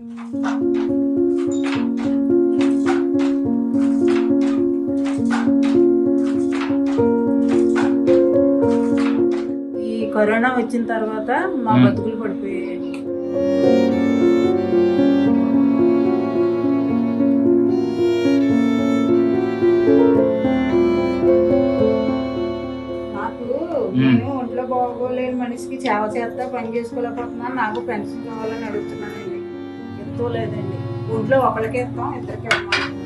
ఈ కరోనా వచ్చిన తర్వాత మా బతుకులు పడిపోయాయండి. నేను ఒంట్లో బాగోలేని మనిషికి సేవ చేస్తా పని చేసుకోలేకపోతున్నాను. నాకు పెన్షన్ కావాలని అడుగుతున్నానండి. ఎంతో లేదండి. ఒంట్లో ఒకరికి ఇస్తాం, ఇద్దరికి ఇవ్వమంటున్నాం.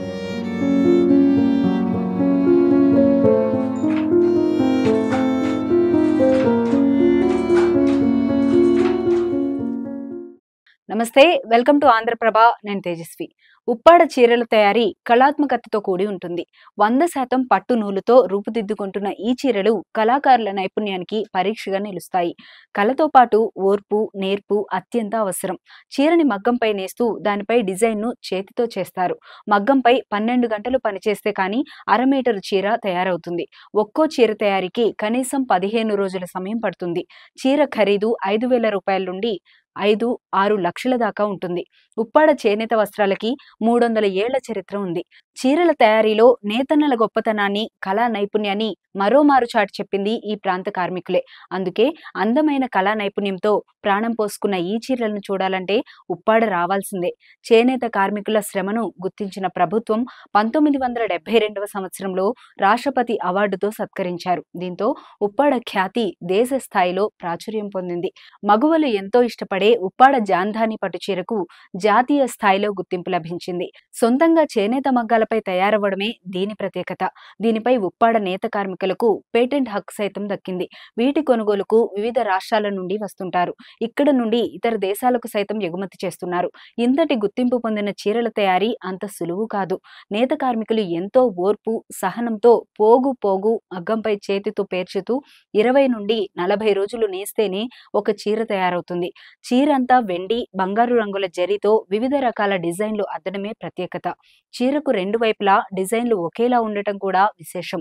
నమస్తే, వెల్కమ్ టు ఆంధ్రప్రభ. నేను తేజస్వి. ఉప్పాడ చీరల తయారీ కళాత్మకతతో కూడి ఉంటుంది. 100% పట్టు నూలుతో రూపుదిద్దుకుంటున్న ఈ చీరలు కళాకారుల నైపుణ్యానికి పరీక్షగా నిలుస్తాయి. కళతో పాటు ఓర్పు, నేర్పు అత్యంత అవసరం. చీరని మగ్గంపై నేస్తూ దానిపై డిజైన్ను చేతితో చేస్తారు. మగ్గంపై 12 గంటలు పనిచేస్తే కానీ 1/2 మీటరు చీర తయారవుతుంది. ఒక్కో చీర తయారీకి కనీసం 15 రోజుల సమయం పడుతుంది. చీర ఖరీదు 5,000 రూపాయల నుండి 5-6 లక్షల దాకా ఉంటుంది. ఉప్పాడ చేనేత వస్త్రాలకి 300 ఏళ్ల చరిత్ర ఉంది. చీరల తయారీలో నేతన్నల గొప్పతనాన్ని, కళా నైపుణ్యాన్ని మరోమారు చాటి చెప్పింది ఈ ప్రాంత కార్మికులే. అందుకే అందమైన కళా నైపుణ్యంతో ప్రాణం పోసుకున్న ఈ చీరలను చూడాలంటే ఉప్పాడ రావాల్సిందే. చేనేత కార్మికుల శ్రమను గుర్తించిన ప్రభుత్వం 1972వ సంవత్సరంలో రాష్ట్రపతి అవార్డుతో సత్కరించారు. దీంతో ఉప్పాడ ఖ్యాతి దేశ స్థాయిలో ప్రాచుర్యం పొందింది. మగువలు ఎంతో ఇష్టపడే ఉప్పాడ జాంధాని పట్టు చీరకు జాతీయ స్థాయిలో గుర్తింపు లభించింది. సొంతంగా చేనేత మగ్గాలపై తయారవ్వడమే దీని ప్రత్యేకత. దీనిపై ఉప్పాడ నేత కార్మికులకు పేటెంట్ హక్కు సైతం దక్కింది. వీటి కొనుగోలుకు వివిధ రాష్ట్రాల నుండి వస్తుంటారు. ఇక్కడ నుండి ఇతర దేశాలకు సైతం ఎగుమతి చేస్తున్నారు. ఇంతటి గుర్తింపు పొందిన చీరల తయారీ అంత సులువు కాదు. నేత కార్మికులు ఎంతో ఓర్పు, సహనంతో పోగు పోగు మగ్గంపై చేతితో పేర్చుతూ 20 నుండి 40 రోజులు నేస్తేనే ఒక చీర తయారవుతుంది. చీరంతా వెండి, బంగారు రంగుల జరీతో వివిధ రకాల డిజైన్లు అద్దడమే ప్రత్యేకత. చీరకు 2 వైపులా డిజైన్లు ఒకేలా ఉండటం కూడా విశేషం.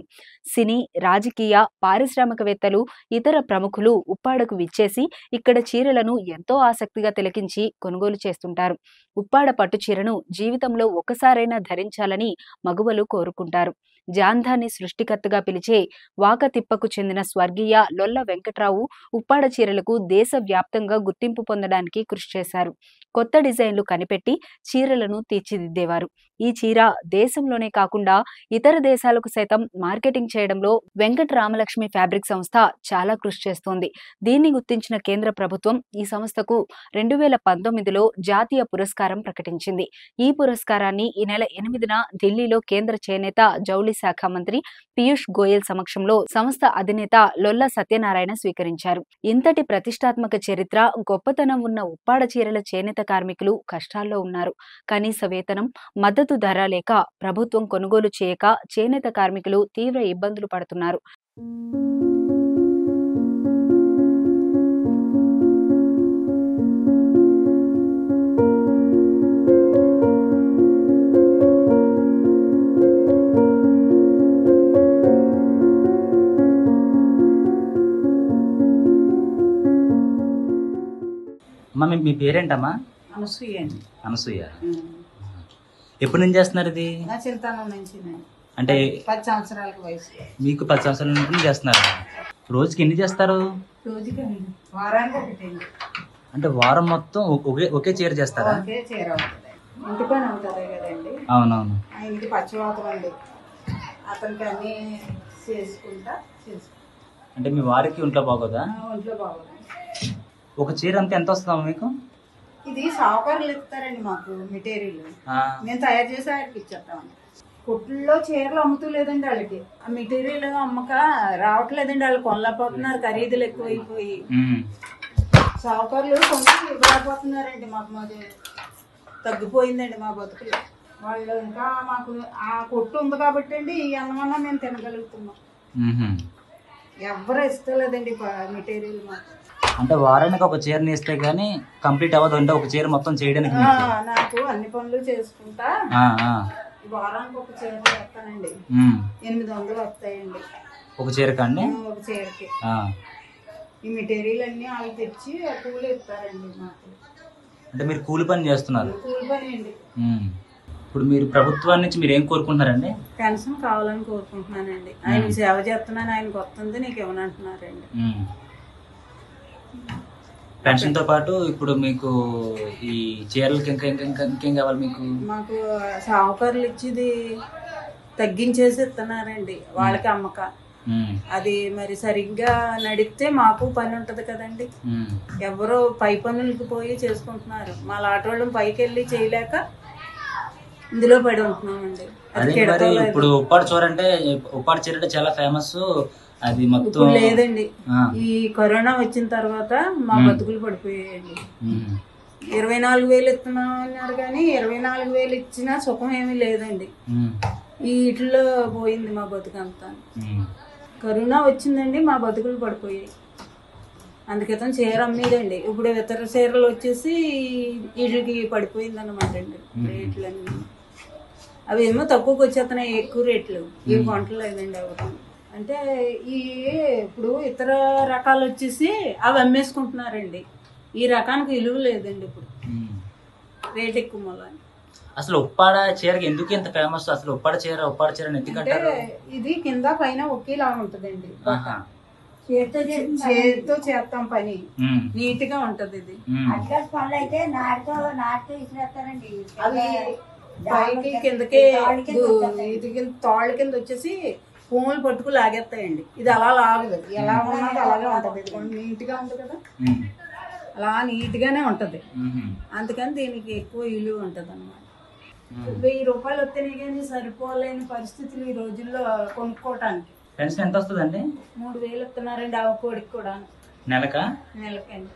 సినీ, రాజకీయ, పారిశ్రామికవేత్తలు, ఇతర ప్రముఖులు ఉప్పాడకు విచ్చేసి ఇక్కడ చీరలను ఎంతో ఆసక్తిగా తిలకించి కొనుగోలు చేస్తుంటారు. ఉప్పాడ పట్టు చీరను జీవితంలో ఒకసారైనా ధరించాలని మగువలు కోరుకుంటారు. జాంధాని సృష్టికర్తగా పిలిచే వాకతిప్పకు చెందిన స్వర్గీయ లొల్ల వెంకట్రావు ఉప్పాడ చీరలకు దేశవ్యాప్తంగా గుర్తింపు పొందడానికి కృషి చేశారు. కొత్త డిజైన్లు కనిపెట్టి చీరలను తీర్చిదిద్దేవారు. ఈ చీర దేశంలోనే కాకుండా ఇతర దేశాలకు సైతం మార్కెటింగ్ చేయడంలో వెంకట రామలక్ష్మి ఫ్యాబ్రిక్ సంస్థ చాలా కృషి చేస్తోంది. దీన్ని గుర్తించిన కేంద్ర ప్రభుత్వం ఈ సంస్థకు 2019లో జాతీయ పురస్కారం ప్రకటించింది. ఈ పురస్కారాన్ని ఈ నెల 8న ఢిల్లీలో కేంద్ర చేనేత, జౌళి శాఖ మంత్రి పీయూష్ గోయల్ సమక్షంలో సంస్థ అధినేత లొల్ల సత్యనారాయణ స్వీకరించారు. ఇంతటి ప్రతిష్టాత్మక చరిత్ర, గొప్పతనం ఉన్న ఉప్పాడ చీరల చేనేత కార్మికులు కష్టాల్లో ఉన్నారు. కనీస వేతనం, మద్దతు ధర లేక ప్రభుత్వం కొనుగోలు చేయక చేనేత కార్మికులు తీవ్ర ఇబ్బందులు పడుతున్నారు. అమ్మ, మీ పేరేంటమ్మా? అనసూయ అండి. అనసూయ. ఎప్పటి నుంచి చేస్తున్నారు ఇది? నా చిన్నతనం నుంచి అంటే 10 సంవత్సరాల వయసు. మీకు 10 సంవత్సరాల నుంచి చేస్తున్నారు. రోజుకి ఎన్ని చేస్తారు? రోజుకి వారానికి ఒకటండి. అంటే వారం మొత్తం ఒకే చీర చేస్తారా? ఒకే చీర అవుతుంది. ఇంటి పని అవుతుంది కదండి. అవునవును. ఆయనకి పచ్చివాతం అండి. అతనికి అన్ని చేసుకుంటా. అంటే మీ వారికి ఒంట్లో బాగోదా? ఒంట్లో బాగోదు. ఒక చీర అంతా ఎంత వస్తుందమ్మా మీకు? ఇది సావుకారులు ఇస్తారండి మాకు మెటీరియల్. మేము తయారు చేసి ఆయనకి ఇచ్చేస్తామండి. కొట్టుల్లో చీరలు అమ్ముతూ లేదండి వాళ్ళకి. ఆ మెటీరియల్ అమ్మక రావట్లేదండి. వాళ్ళు కొనలేకపోతున్నారు, ఖరీదులు ఎక్కువైపోయి. సావుకారులు కొంచెం ఇవ్వలేకపోతున్నారండి. మాది తగ్గిపోయిందండి మా బతుకులు. వాళ్ళు ఇంకా మాకు ఆ కొట్టు ఉంది కాబట్టి అండి ఈ అన్నమన్నా మేము తినగలుగుతున్నాం. ఎవరు ఇస్తలేదండి మెటీరియల్ మాకు. అంటే వారానికి ఒక చీర నేస్తే గానీ కంప్లీట్ అవ్వదు. అంటే ఒక చీర మొత్తం చేయడానికి నాకు అన్ని పనులు చేసుకుంటా వారానికి ఒక చీర వేస్తానండి. 800 వస్తాయండి ఒక చీరకండి. ఒక చీరకి ఈ మెటీరియల్ అన్ని వాళ్ళు తెచ్చి కూలి ఇస్తారండి మాకు. అంటే మీరు కూలి పని చేస్తున్నారు. కూలి పని అండి. ఇప్పుడు మీరు ప్రభుత్వాన్ని నుంచి మీరు ఏం కోరుకుంటున్నారండి? పెన్షన్ కావాలని కోరుకుంటున్నానండి. ఆయన సేవ చేస్తున్నాను, ఆయనకు వస్తుంది, నీకు ఏమనంటున్నారండి. పెన్షన్ తో పాటు ఇప్పుడు మీకు ఈ చీరలకి ఇంకా ఇంకా ఇంకా ఇంకేం కావాలి మీకు? మాకు సావుకారులు ఇచ్చేది తగ్గించేసి ఇస్తున్నారండి వాళ్ళకి అమ్మక. అది మరి సరిగ్గా నడిపితే మాకు పని ఉంటది కదండి. ఎవరో పై పనులకి పోయి చేసుకుంటున్నారు, మా లాటోళ్ళం పైకి వెళ్ళి చేయలేక ఇందులో పడి ఉంటున్నామండి. అదే ఇప్పుడు ఉప్పాడ చీర అంటే ఉప్పాడ చీర అంటే చాలా ఫేమస్. అది మొత్తం లేదండి, ఈ కరోనా వచ్చిన తర్వాత మా బతుకులు పడిపోయాయండి. 24,000 ఇస్తున్నాం అన్నారు కానీ 24,000 ఇచ్చినా సుఖం ఏమీ లేదండి. ఈ ఇట్లో పోయింది మా బతుకంతా. కరోనా వచ్చిందండి, మా బతుకులు పడిపోయాయి. అందుకేతం చీర అమ్మేదండి. ఇప్పుడు ఇతర చీరలు వచ్చేసి వీటికి పడిపోయింది అనమాట అండి రేట్లన్నీ. అవి ఏమో తక్కువకి వచ్చేస్తున్నాయి, ఎక్కువ రేట్లు ఇవి కొంటలేదండి ఎవరు. అంటే ఈ ఇప్పుడు ఇతర రకాలు వచ్చేసి అవి అమ్మేసుకుంటున్నారండి. ఈ రకానికి విలువ లేదండి ఇప్పుడు, రేట్ ఎక్కువ మూలని. అసలు ఉప్పాడ చీరకి ఎందుకు ఇంత ఫేమస్? అసలు ఉప్పాడ చీర ఎందుకంటారు? ఇది కింద పైన ఒకేలా ఉంటదండి. చేతితో చేస్తాం పని, నీట్ గా ఉంటది. ఇది అడ్రస్ పనులు అయితే నాటుతో ఇచ్చిరేస్తారండి. అవి పైకి కిందకి తాళ్ళ కింద వచ్చేసి పూములు పట్టుకు లాగేస్తాయండి. ఇది అలా లాగదు, ఎలా ఉన్నది అలాగే ఉంటది. ఇది నీట్ గా ఉంటది కదా, అలా నీట్ గానే ఉంటది. అందుకని దీనికి ఎక్కువ విలువ ఉంటది అన్నమాట. 1000 రూపాయలు వస్తేనే కానీ సరిపోలేని పరిస్థితులు ఈ రోజుల్లో కొనుక్కోవటానికి. పెన్షన్ ఎంత వస్తుందండి? 3,000 ఇస్తున్నారండి ఆ కోడికి కూడా. నెలకండి.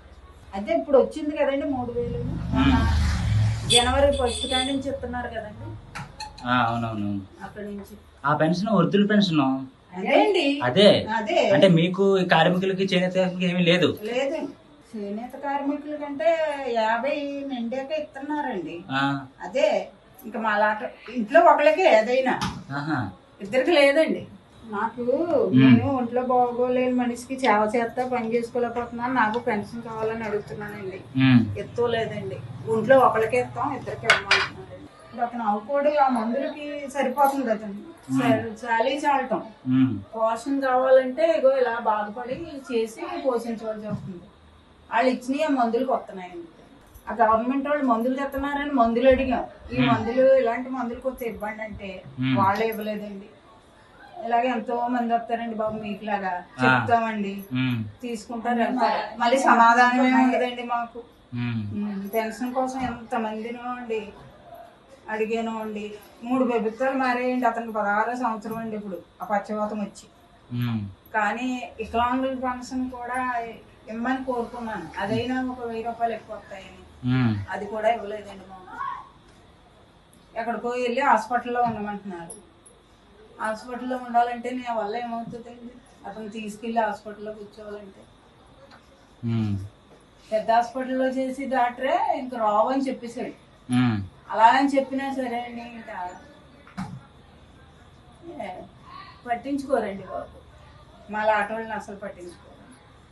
అదే ఇప్పుడు వచ్చింది కదండి 3,000. జనవరి 1 కాడి నుంచి ఇస్తున్నారు కదండి. అవునవును. అక్కడి నుంచి ఆ పెన్షన్ వృద్ధుల పెన్షన్ అదే. అంటే మీకు కార్మికులకి చేనేత ఏమీ లేదు? లేదండి, చేనేత కార్మికుల కంటే 50 నిండాక ఇస్తున్నారండి. అదే ఇంకా మా లాట ఇంట్లో ఒకళ్ళకే ఏదైనా, ఇద్దరికి లేదండి. నాకు నేను ఒంట్లో బాగోలేని మనిషికి సేవ చేస్తా పని చేసుకోలేకపోతున్నాను, నాకు పెన్షన్ కావాలని అడుగుతున్నానండి. ఎత్తులేదండి, ఒంట్లో ఒకళ్ళకే ఇస్తాం, ఇద్దరికి ఇవ్వమంటున్నారండి. ఇప్పుడు అతను అవ్వకూడదు, ఆ మందులకి సరిపోతుంది అతను చాలీ చాలటం. పోషణ కావాలంటే ఇగో ఇలా బాధపడి చేసి పోషించవలసి వస్తుంది. వాళ్ళు ఇచ్చినవి ఆ మందులకు వస్తున్నాయండి. ఆ గవర్నమెంట్ వాళ్ళు మందులు తెస్తున్నారని మందులు అడిగాం. ఈ మందులు ఇలాంటి మందులు కొంచెం ఇవ్వండి అంటే వాళ్ళే ఇవ్వలేదండి. ఇలాగే ఎంతో మంది వస్తారండి బాబు, మీకులాగా చెప్తామండి, తీసుకుంటారు, వెళ్తారు, మళ్ళీ సమాధానం ఏమి ఉండదండి మాకు. పెన్షన్ కోసం ఎంత మందినో అండి అడిగాను అండి. 3 ప్రభుత్వాలు మారాయండి. అతనికి 16వ సంవత్సరం అండి ఇప్పుడు ఆ పక్షవాతం వచ్చి. కానీ వికలాంగుల పెన్షన్ కూడా ఇమ్మని కోరుకున్నాను, అదైనా ఒక 1000 రూపాయలు ఎక్కువ వస్తాయని. అది కూడా ఇవ్వలేదండి. మాకు ఎక్కడికో వెళ్ళి హాస్పిటల్లో ఉండమంటున్నారు. హాస్పిటల్లో ఉండాలంటే నా వల్ల ఏమవుతుందండి? అతను తీసుకెళ్లి హాస్పిటల్లో కూర్చోవాలంటే పెద్ద హాస్పిటల్లో చేసి డాక్టరే ఇంక రావు అని చెప్పేశాడు. అలా అని చెప్పినా సరే అండి ఇంకా పట్టించుకోరండి బాబు, మా లాటోళ్ళని అసలు పట్టించుకోరు.